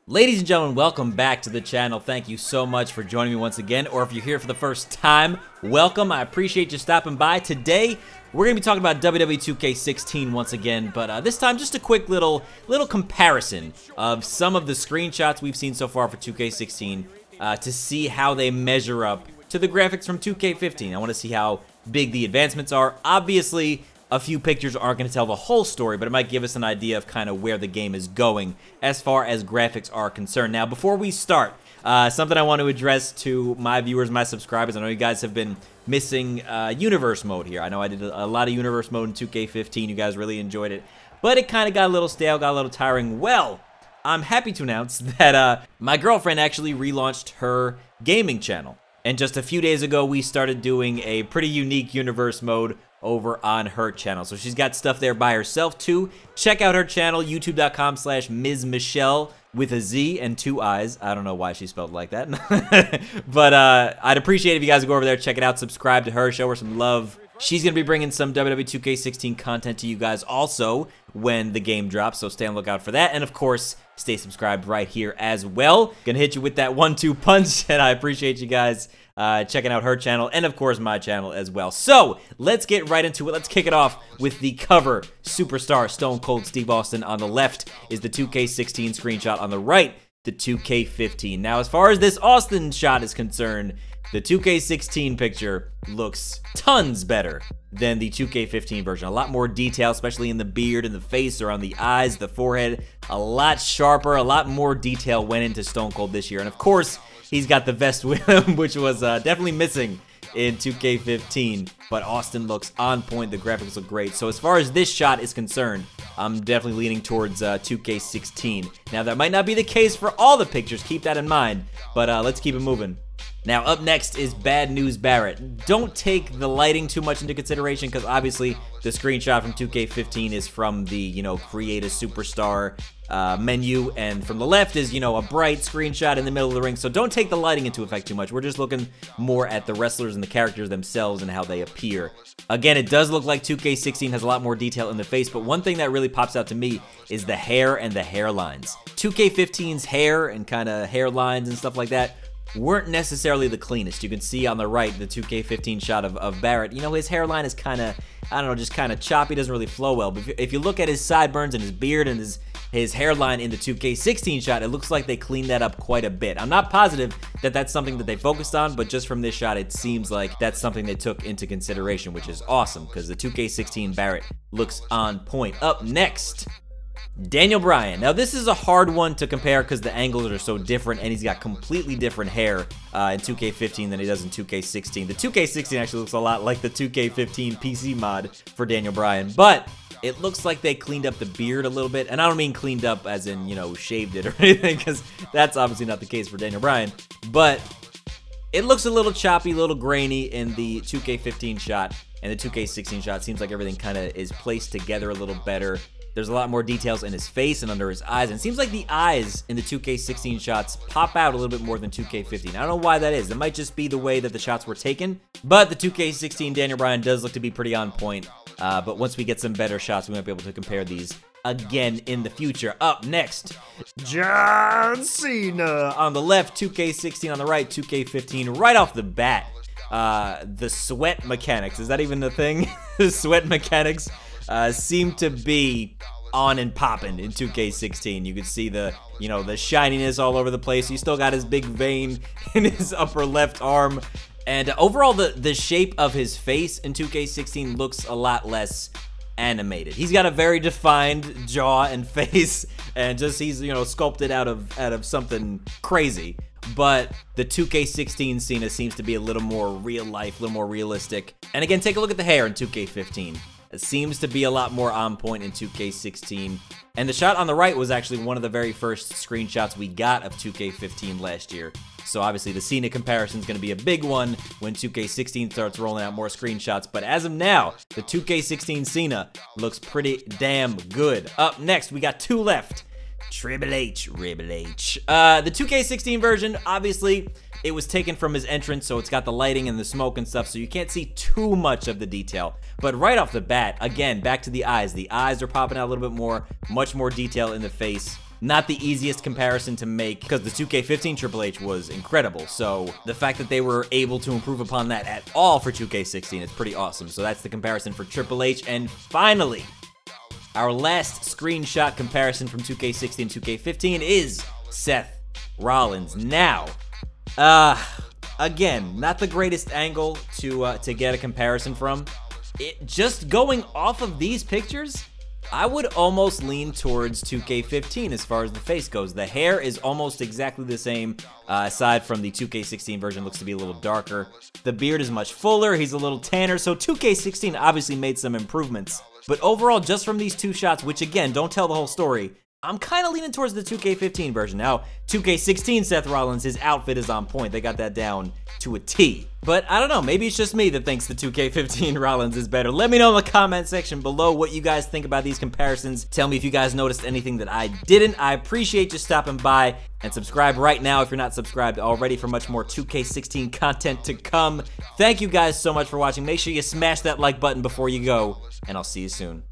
Ladies and gentlemen, welcome back to the channel. Thank you so much for joining me once again, or if you're here for the first time, welcome. I appreciate you stopping by. Today, we're going to be talking about WWE 2K16 once again, but this time just a quick little comparison of some of the screenshots we've seen so far for 2K16 to see how they measure up to the graphics from 2K15. I want to see how big the advancements are. Obviously, a few pictures aren't going to tell the whole story, but it might give us an idea of kind of where the game is going as far as graphics are concerned. Now, before we start, something I want to address to my viewers, my subscribers. I know you guys have been missing universe mode here. I know I did a lot of universe mode in 2K15. You guys really enjoyed it, but it kind of got a little stale, got a little tiring. Well, I'm happy to announce that my girlfriend actually relaunched her gaming channel. And just a few days ago, we started doing a pretty unique universe mode over on her channel. So she's got stuff there by herself too. Check out her channel, youtube.com/Ms. Michelle with a Z and 2 I's. I don't know why she spelled it like that. But I'd appreciate it if you guys go over there, check it out, subscribe to her, show her some love. She's going to be bringing some WWE 2K16 content to you guys also when the game drops, so stay on the lookout for that. And of course, stay subscribed right here as well. Gonna hit you with that 1-2 punch, and I appreciate you guys checking out her channel and of course my channel as well. So let's get right into it. Let's kick it off with the cover. Superstar Stone Cold Steve Austin on the left is the 2K16 screenshot. On the right, the 2K15. Now, as far as this Austin shot is concerned, the 2K16 picture looks tons better than the 2K15 version. A lot more detail, especially in the beard and the face, around the eyes, the forehead. A lot sharper, a lot more detail went into Stone Cold this year. And of course, he's got the vest with him, which was definitely missing in 2K15. But Austin looks on point. The graphics look great. So as far as this shot is concerned, I'm definitely leaning towards 2K16. Now, that might not be the case for all the pictures. Keep that in mind. But let's keep it moving. Now, up next is Bad News Barrett. Don't take the lighting too much into consideration because obviously the screenshot from 2K15 is from the, create a superstar menu, and from the left is, a bright screenshot in the middle of the ring. So don't take the lighting into effect too much. We're just looking more at the wrestlers and the characters themselves and how they appear. Again, it does look like 2K16 has a lot more detail in the face, but one thing that really pops out to me is the hair and the hairlines. 2K15's hair and kind of hairlines and stuff like that weren't necessarily the cleanest. You can see on the right, the 2K15 shot of Barrett. His hairline is kind of, I don't know, just kind of choppy, doesn't really flow well. But if you look at his sideburns and his beard and his hairline in the 2K16 shot, it looks like they cleaned that up quite a bit. I'm not positive that that's something that they focused on, but just from this shot, it seems like that's something they took into consideration, which is awesome because the 2K16 Barrett looks on point. Up next, Daniel Bryan. Now, this is a hard one to compare because the angles are so different, and he's got completely different hair in 2K15 than he does in 2K16. The 2K16 actually looks a lot like the 2K15 PC mod for Daniel Bryan, but it looks like they cleaned up the beard a little bit, and I don't mean cleaned up as in, shaved it or anything, because that's obviously not the case for Daniel Bryan, but it looks a little choppy, a little grainy in the 2K15 shot, and the 2K16 shot seems like everything kind of is placed together a little better. There's a lot more details in his face and under his eyes, and it seems like the eyes in the 2K16 shots pop out a little bit more than 2K15. I don't know why that is. It might just be the way that the shots were taken, but the 2K16 Daniel Bryan does look to be pretty on point, but once we get some better shots, we might be able to compare these again in the future. Up next, John Cena on the left, 2K16 on the right, 2K15 right off the bat. The sweat mechanics, is that even the thing? The sweat mechanics seem to be on and popping in 2K16. You can see the, the shininess all over the place. He still got his big vein in his upper left arm. And overall, the shape of his face in 2K16 looks a lot less animated. He's got a very defined jaw and face, and just he's, sculpted out of something crazy. But the 2K16 Cena seems to be a little more real life, a little more realistic. And again, take a look at the hair in 2K15. It seems to be a lot more on point in 2K16. And the shot on the right was actually one of the very first screenshots we got of 2K15 last year. So obviously the Cena comparison is going to be a big one when 2K16 starts rolling out more screenshots. But as of now, the 2K16 Cena looks pretty damn good. Up next, we got two left. Triple H. The 2K16 version, obviously, it was taken from his entrance, so it's got the lighting and the smoke and stuff, so you can't see too much of the detail. But right off the bat, again, back to the eyes. The eyes are popping out a little bit more, much more detail in the face. not the easiest comparison to make because the 2K15 Triple H was incredible. So the fact that they were able to improve upon that at all for 2K16 is pretty awesome. So that's the comparison for Triple H. And finally, our last screenshot comparison from 2K16 and 2K15 is Seth Rollins. Now, again, not the greatest angle to get a comparison from. Just going off of these pictures, I would almost lean towards 2K15 as far as the face goes. The hair is almost exactly the same, aside from the 2K16 version looks to be a little darker. The beard is much fuller, he's a little tanner, so 2K16 obviously made some improvements. But overall, just from these two shots, which again, don't tell the whole story, I'm kind of leaning towards the 2K15 version. Now, 2K16 Seth Rollins, his outfit is on point. They got that down to a T. But I don't know, maybe it's just me that thinks the 2K15 Rollins is better. Let me know in the comment section below what you guys think about these comparisons. Tell me if you guys noticed anything that I didn't. I appreciate you stopping by, and subscribe right now if you're not subscribed already for much more 2K16 content to come. Thank you guys so much for watching. Make sure you smash that like button before you go, and I'll see you soon.